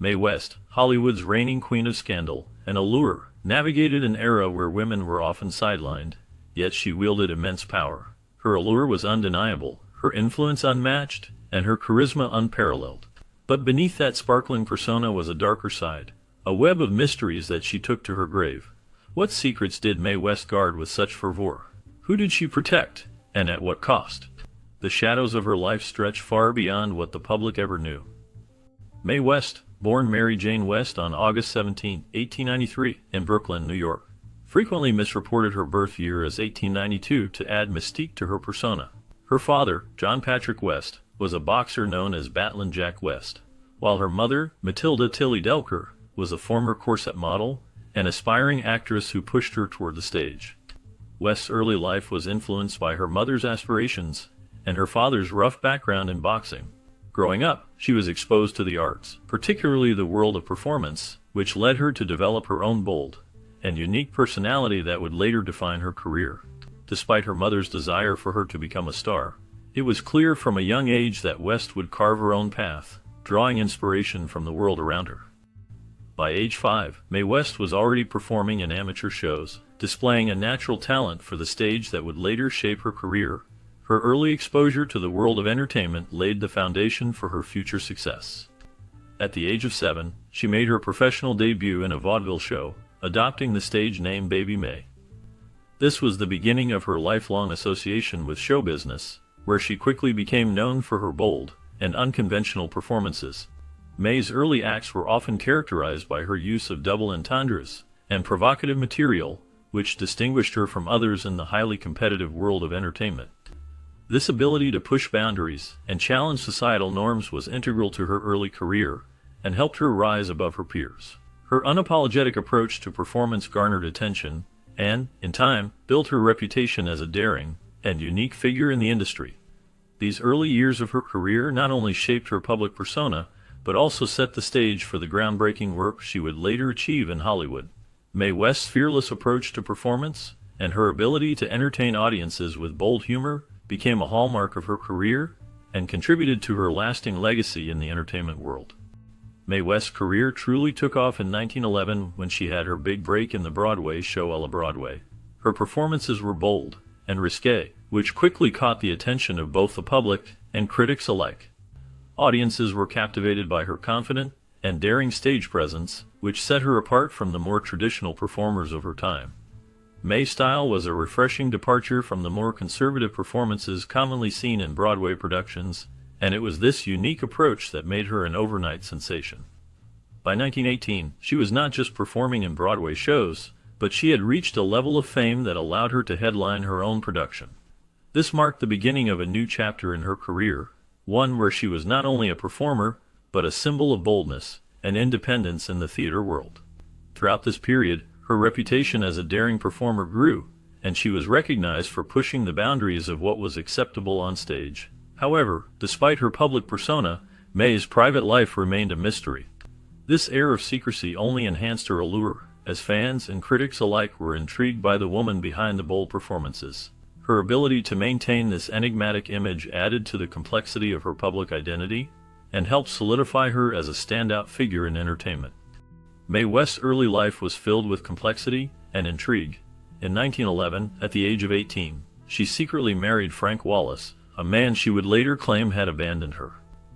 Mae West, Hollywood's reigning queen of scandal and allure, navigated an era where women were often sidelined, yet she wielded immense power. Her allure was undeniable, her influence unmatched, and her charisma unparalleled. But beneath that sparkling persona was a darker side, a web of mysteries that she took to her grave. What secrets did Mae West guard with such fervor? Who did she protect, and at what cost? The shadows of her life stretch far beyond what the public ever knew. Mae West, born Mary Jane West on August 17, 1893, in Brooklyn, New York, frequently misreported her birth year as 1892 to add mystique to her persona. Her father, John Patrick West, was a boxer known as Battling Jack West, while her mother, Matilda Tilly Delker, was a former corset model, an aspiring actress who pushed her toward the stage. West's early life was influenced by her mother's aspirations and her father's rough background in boxing. Growing up, she was exposed to the arts, particularly the world of performance, which led her to develop her own bold and unique personality that would later define her career. Despite her mother's desire for her to become a star, it was clear from a young age that West would carve her own path, drawing inspiration from the world around her. By age 5, Mae West was already performing in amateur shows, displaying a natural talent for the stage that would later shape her career. Her early exposure to the world of entertainment laid the foundation for her future success. At the age of 7, she made her professional debut in a vaudeville show, adopting the stage name Baby Mae. This was the beginning of her lifelong association with show business, where she quickly became known for her bold and unconventional performances. Mae's early acts were often characterized by her use of double entendres and provocative material, which distinguished her from others in the highly competitive world of entertainment. This ability to push boundaries and challenge societal norms was integral to her early career and helped her rise above her peers. Her unapologetic approach to performance garnered attention and, in time, built her reputation as a daring and unique figure in the industry. These early years of her career not only shaped her public persona, but also set the stage for the groundbreaking work she would later achieve in Hollywood. Mae West's fearless approach to performance and her ability to entertain audiences with bold humor became a hallmark of her career and contributed to her lasting legacy in the entertainment world. Mae West's career truly took off in 1911 when she had her big break in the Broadway show A La Broadway. Her performances were bold and risque, which quickly caught the attention of both the public and critics alike. Audiences were captivated by her confident and daring stage presence, which set her apart from the more traditional performers of her time. Mae's style was a refreshing departure from the more conservative performances commonly seen in Broadway productions, and it was this unique approach that made her an overnight sensation. By 1918, she was not just performing in Broadway shows, but she had reached a level of fame that allowed her to headline her own production. This marked the beginning of a new chapter in her career, one where she was not only a performer, but a symbol of boldness and independence in the theater world. Throughout this period, her reputation as a daring performer grew, and she was recognized for pushing the boundaries of what was acceptable on stage. However, despite her public persona, Mae's private life remained a mystery. This air of secrecy only enhanced her allure, as fans and critics alike were intrigued by the woman behind the bold performances. Her ability to maintain this enigmatic image added to the complexity of her public identity and helped solidify her as a standout figure in entertainment. Mae West's early life was filled with complexity and intrigue. In 1911, at the age of 18, she secretly married Frank Wallace, a man she would later claim had abandoned her.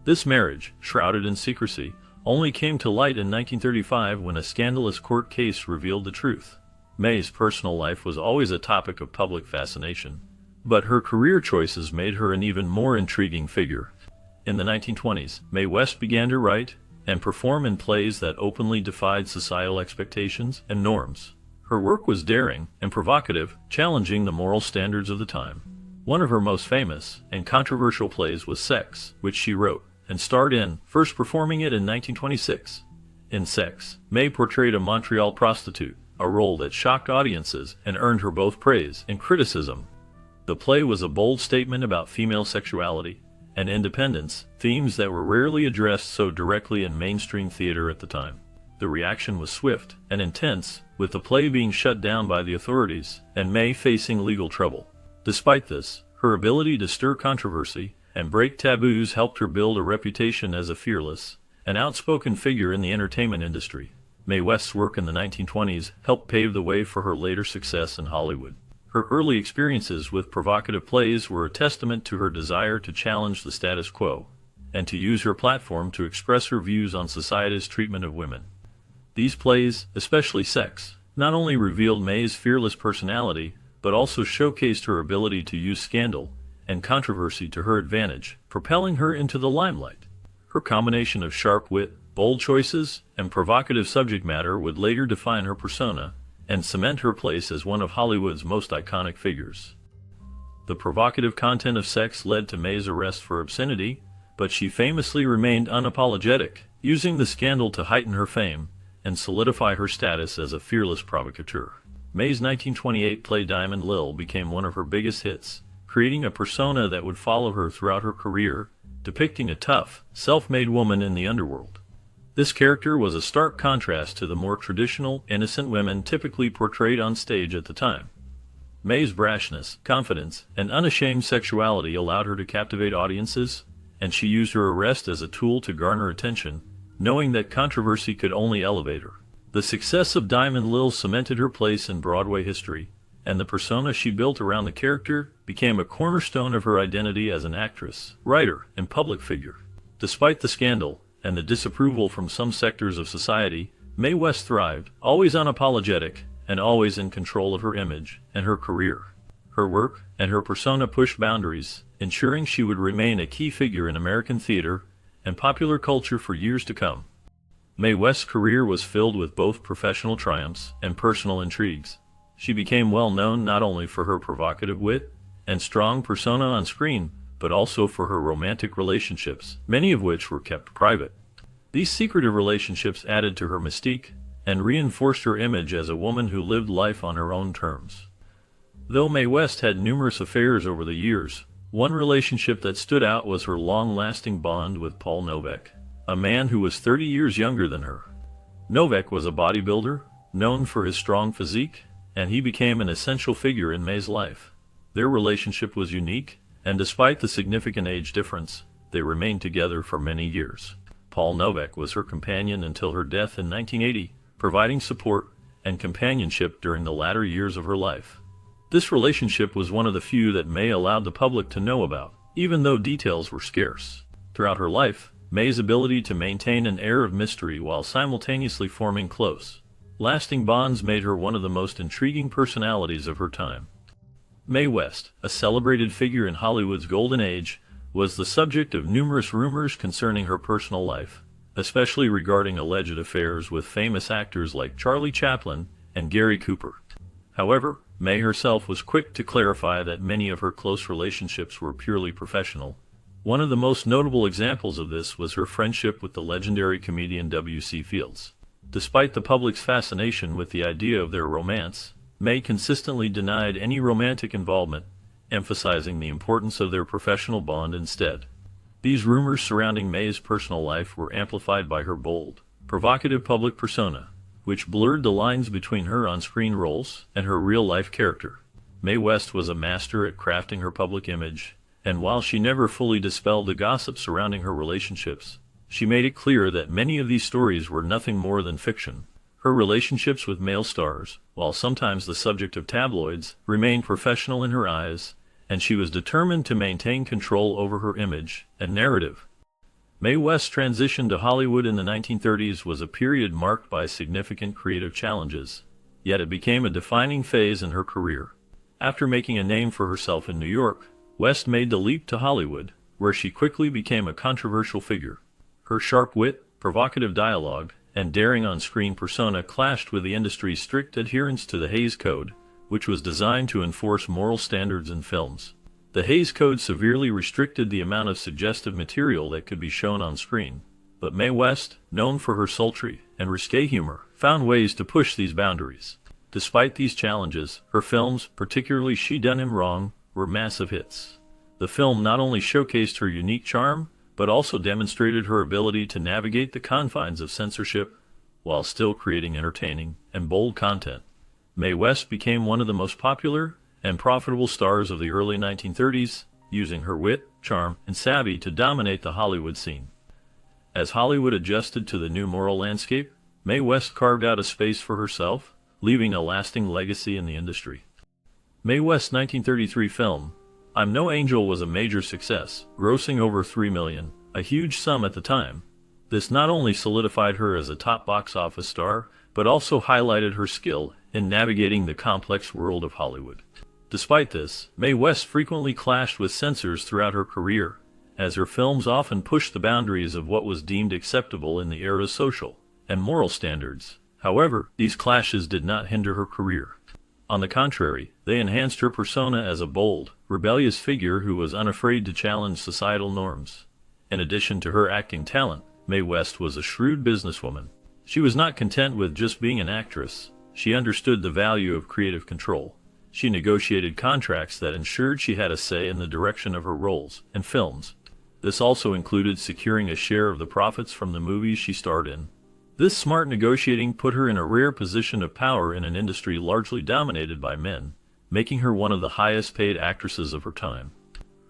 This marriage, shrouded in secrecy, only came to light in 1935 when a scandalous court case revealed the truth. Mae's personal life was always a topic of public fascination, but her career choices made her an even more intriguing figure. In the 1920s, Mae West began to write and perform in plays that openly defied societal expectations and norms. Her work was daring and provocative, challenging the moral standards of the time. One of her most famous and controversial plays was Sex, which she wrote and starred in, first performing it in 1926. In Sex, Mae portrayed a Montreal prostitute, a role that shocked audiences and earned her both praise and criticism. The play was a bold statement about female sexuality and independence, themes that were rarely addressed so directly in mainstream theater at the time. The reaction was swift and intense, with the play being shut down by the authorities and Mae facing legal trouble. Despite this, her ability to stir controversy and break taboos helped her build a reputation as a fearless An outspoken figure in the entertainment industry, Mae West's work in the 1920s helped pave the way for her later success in Hollywood. Her early experiences with provocative plays were a testament to her desire to challenge the status quo, and to use her platform to express her views on society's treatment of women. These plays, especially Sex, not only revealed Mae's fearless personality, but also showcased her ability to use scandal and controversy to her advantage, propelling her into the limelight. Her combination of sharp wit, bold choices, and provocative subject matter would later define her persona and cement her place as one of Hollywood's most iconic figures. The provocative content of Sex led to Mae's arrest for obscenity, but she famously remained unapologetic, using the scandal to heighten her fame and solidify her status as a fearless provocateur. Mae's 1928 play Diamond Lil became one of her biggest hits, creating a persona that would follow her throughout her career, depicting a tough, self-made woman in the underworld. This character was a stark contrast to the more traditional, innocent women typically portrayed on stage at the time. Mae's brashness, confidence, and unashamed sexuality allowed her to captivate audiences, and she used her arrest as a tool to garner attention, knowing that controversy could only elevate her. The success of Diamond Lil cemented her place in Broadway history, and the persona she built around the character became a cornerstone of her identity as an actress, writer, and public figure. Despite the scandal and the disapproval from some sectors of society, Mae West thrived, always unapologetic and always in control of her image and her career. Her work and her persona pushed boundaries, ensuring she would remain a key figure in American theater and popular culture for years to come. Mae West's career was filled with both professional triumphs and personal intrigues. She became well known not only for her provocative wit and strong persona on screen, but also for her romantic relationships, many of which were kept private. These secretive relationships added to her mystique and reinforced her image as a woman who lived life on her own terms. Though Mae West had numerous affairs over the years, one relationship that stood out was her long-lasting bond with Paul Novak, a man who was 30 years younger than her. Novak was a bodybuilder, known for his strong physique, and he became an essential figure in Mae's life. Their relationship was unique, and despite the significant age difference, they remained together for many years. Paul Novak was her companion until her death in 1980, providing support and companionship during the latter years of her life. This relationship was one of the few that Mae allowed the public to know about, even though details were scarce. Throughout her life, Mae's ability to maintain an air of mystery while simultaneously forming close, lasting bonds made her one of the most intriguing personalities of her time. Mae West, a celebrated figure in Hollywood's golden age, was the subject of numerous rumors concerning her personal life, especially regarding alleged affairs with famous actors like Charlie Chaplin and Gary Cooper. However, Mae herself was quick to clarify that many of her close relationships were purely professional. One of the most notable examples of this was her friendship with the legendary comedian W.C. Fields. Despite the public's fascination with the idea of their romance, Mae consistently denied any romantic involvement, emphasizing the importance of their professional bond instead. These rumors surrounding Mae's personal life were amplified by her bold, provocative public persona, which blurred the lines between her on-screen roles and her real-life character. Mae West was a master at crafting her public image, and while she never fully dispelled the gossip surrounding her relationships, she made it clear that many of these stories were nothing more than fiction. Her relationships with male stars, while sometimes the subject of tabloids, remained professional in her eyes, and she was determined to maintain control over her image and narrative. Mae West's transition to Hollywood in the 1930s was a period marked by significant creative challenges, yet it became a defining phase in her career. After making a name for herself in New York, West made the leap to Hollywood, where she quickly became a controversial figure. Her sharp wit, provocative dialogue, and daring on-screen persona clashed with the industry's strict adherence to the Hays Code, which was designed to enforce moral standards in films. The Hays Code severely restricted the amount of suggestive material that could be shown on screen, but Mae West, known for her sultry and risque humor, found ways to push these boundaries. Despite these challenges, her films, particularly She Done Him Wrong, were massive hits. The film not only showcased her unique charm, but also demonstrated her ability to navigate the confines of censorship while still creating entertaining and bold content. Mae West became one of the most popular and profitable stars of the early 1930s, using her wit, charm, and savvy to dominate the Hollywood scene. As Hollywood adjusted to the new moral landscape, Mae West carved out a space for herself, leaving a lasting legacy in the industry. Mae West's 1933 film, I'm No Angel, was a major success, grossing over $3 million, a huge sum at the time. This not only solidified her as a top box office star, but also highlighted her skill in navigating the complex world of Hollywood. Despite this, Mae West frequently clashed with censors throughout her career, as her films often pushed the boundaries of what was deemed acceptable in the era's social and moral standards. However, these clashes did not hinder her career. On the contrary, they enhanced her persona as a bold, rebellious figure who was unafraid to challenge societal norms. In addition to her acting talent, Mae West was a shrewd businesswoman. She was not content with just being an actress. She understood the value of creative control. She negotiated contracts that ensured she had a say in the direction of her roles and films. This also included securing a share of the profits from the movies she starred in. This smart negotiating put her in a rare position of power in an industry largely dominated by men, making her one of the highest-paid actresses of her time.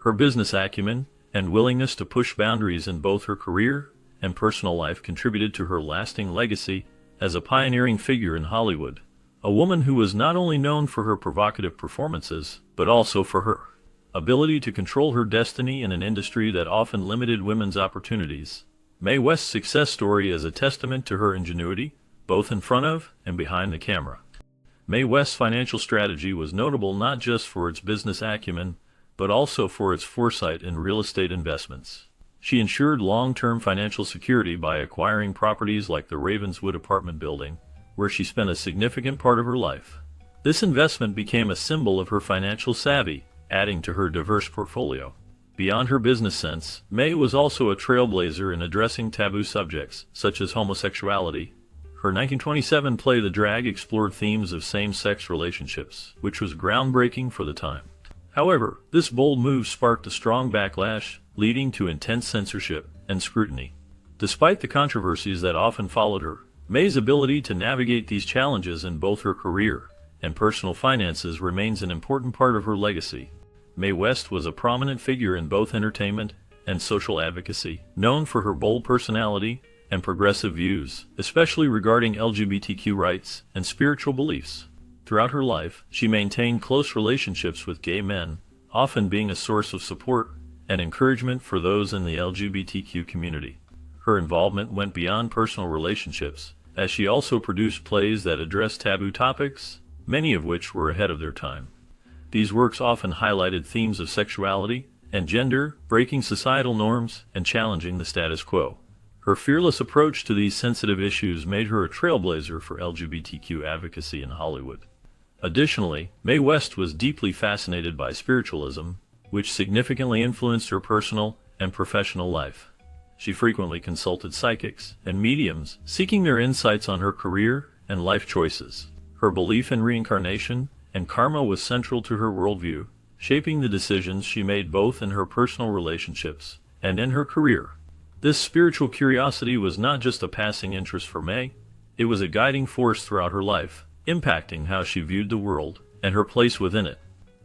Her business acumen and willingness to push boundaries in both her career and personal life contributed to her lasting legacy as a pioneering figure in Hollywood. A woman who was not only known for her provocative performances, but also for her ability to control her destiny in an industry that often limited women's opportunities. Mae West's success story is a testament to her ingenuity, both in front of and behind the camera. Mae West's financial strategy was notable not just for its business acumen, but also for its foresight in real estate investments. She ensured long-term financial security by acquiring properties like the Ravenswood apartment building, where she spent a significant part of her life. This investment became a symbol of her financial savvy, adding to her diverse portfolio. Beyond her business sense, Mae was also a trailblazer in addressing taboo subjects, such as homosexuality. Her 1927 play The Drag explored themes of same-sex relationships, which was groundbreaking for the time. However, this bold move sparked a strong backlash, leading to intense censorship and scrutiny. Despite the controversies that often followed her, Mae's ability to navigate these challenges in both her career and personal finances remains an important part of her legacy. Mae West was a prominent figure in both entertainment and social advocacy, known for her bold personality and progressive views, especially regarding LGBTQ rights and spiritual beliefs. Throughout her life, she maintained close relationships with gay men, often being a source of support and encouragement for those in the LGBTQ community. Her involvement went beyond personal relationships, as she also produced plays that addressed taboo topics, many of which were ahead of their time. These works often highlighted themes of sexuality and gender, breaking societal norms and challenging the status quo. Her fearless approach to these sensitive issues made her a trailblazer for LGBTQ advocacy in Hollywood. Additionally, Mae West was deeply fascinated by spiritualism, which significantly influenced her personal and professional life. She frequently consulted psychics and mediums, seeking their insights on her career and life choices. Her belief in reincarnation and karma was central to her worldview, shaping the decisions she made both in her personal relationships and in her career. This spiritual curiosity was not just a passing interest for Mae, it was a guiding force throughout her life, impacting how she viewed the world and her place within it.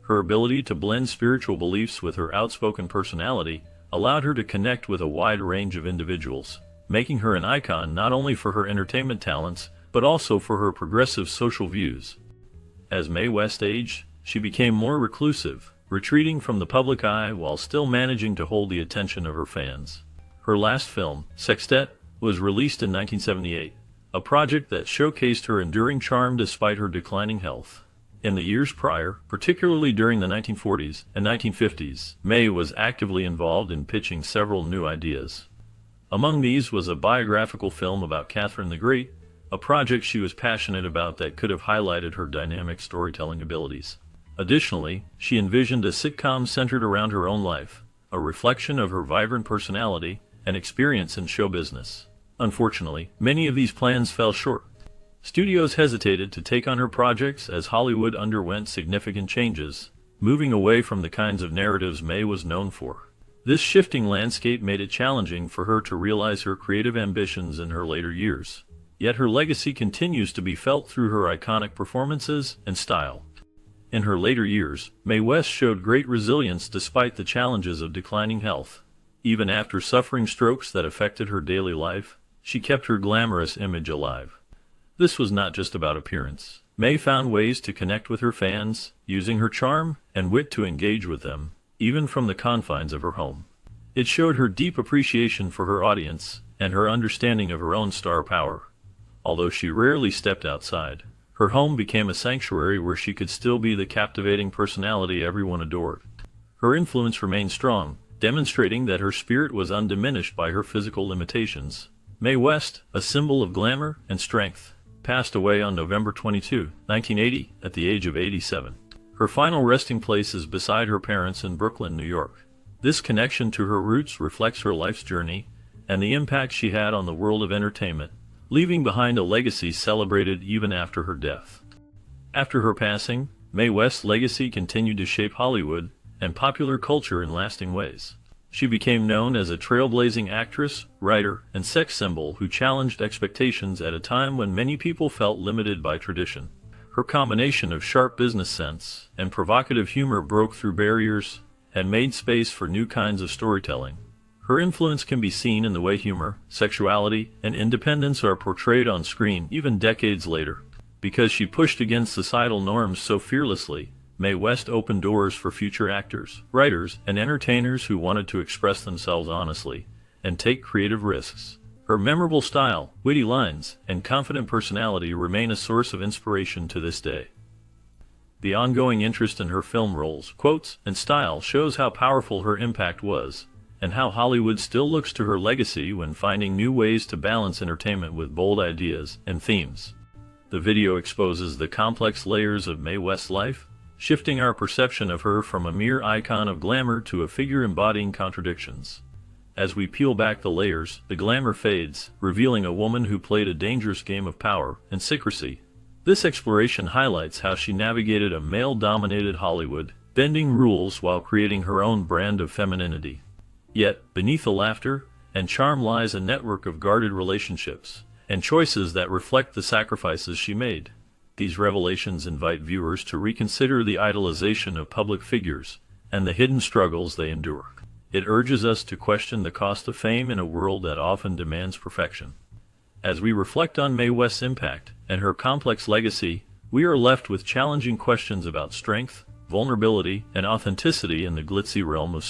Her ability to blend spiritual beliefs with her outspoken personality allowed her to connect with a wide range of individuals, making her an icon not only for her entertainment talents, but also for her progressive social views. As Mae West aged, she became more reclusive, retreating from the public eye while still managing to hold the attention of her fans. Her last film, Sextet, was released in 1978, a project that showcased her enduring charm despite her declining health. In the years prior, particularly during the 1940s and 1950s, Mae was actively involved in pitching several new ideas. Among these was a biographical film about Catherine the Great, a project she was passionate about that could have highlighted her dynamic storytelling abilities. Additionally, she envisioned a sitcom centered around her own life, a reflection of her vibrant personality and experience in show business. Unfortunately, many of these plans fell short. Studios hesitated to take on her projects as Hollywood underwent significant changes, moving away from the kinds of narratives Mae was known for. This shifting landscape made it challenging for her to realize her creative ambitions in her later years. Yet her legacy continues to be felt through her iconic performances and style. In her later years, Mae West showed great resilience despite the challenges of declining health. Even after suffering strokes that affected her daily life, she kept her glamorous image alive. This was not just about appearance. May found ways to connect with her fans, using her charm and wit to engage with them, even from the confines of her home. It showed her deep appreciation for her audience and her understanding of her own star power. Although she rarely stepped outside, her home became a sanctuary where she could still be the captivating personality everyone adored. Her influence remained strong, demonstrating that her spirit was undiminished by her physical limitations. Mae West, a symbol of glamour and strength, passed away on November 22, 1980, at the age of 87. Her final resting place is beside her parents in Brooklyn, New York. This connection to her roots reflects her life's journey and the impact she had on the world of entertainment, leaving behind a legacy celebrated even after her death. After her passing, Mae West's legacy continued to shape Hollywood and popular culture in lasting ways. She became known as a trailblazing actress, writer, and sex symbol who challenged expectations at a time when many people felt limited by tradition. Her combination of sharp business sense and provocative humor broke through barriers and made space for new kinds of storytelling. Her influence can be seen in the way humor, sexuality, and independence are portrayed on screen even decades later. Because she pushed against societal norms so fearlessly, Mae West opened doors for future actors, writers, and entertainers who wanted to express themselves honestly and take creative risks. Her memorable style, witty lines, and confident personality remain a source of inspiration to this day. The ongoing interest in her film roles, quotes, and style shows how powerful her impact was, and how Hollywood still looks to her legacy when finding new ways to balance entertainment with bold ideas and themes. The video exposes the complex layers of Mae West's life, shifting our perception of her from a mere icon of glamour to a figure embodying contradictions. As we peel back the layers, the glamour fades, revealing a woman who played a dangerous game of power and secrecy. This exploration highlights how she navigated a male-dominated Hollywood, bending rules while creating her own brand of femininity. Yet, beneath the laughter and charm lies a network of guarded relationships and choices that reflect the sacrifices she made. These revelations invite viewers to reconsider the idolization of public figures and the hidden struggles they endure. It urges us to question the cost of fame in a world that often demands perfection. As we reflect on Mae West's impact and her complex legacy, we are left with challenging questions about strength, vulnerability, and authenticity in the glitzy realm of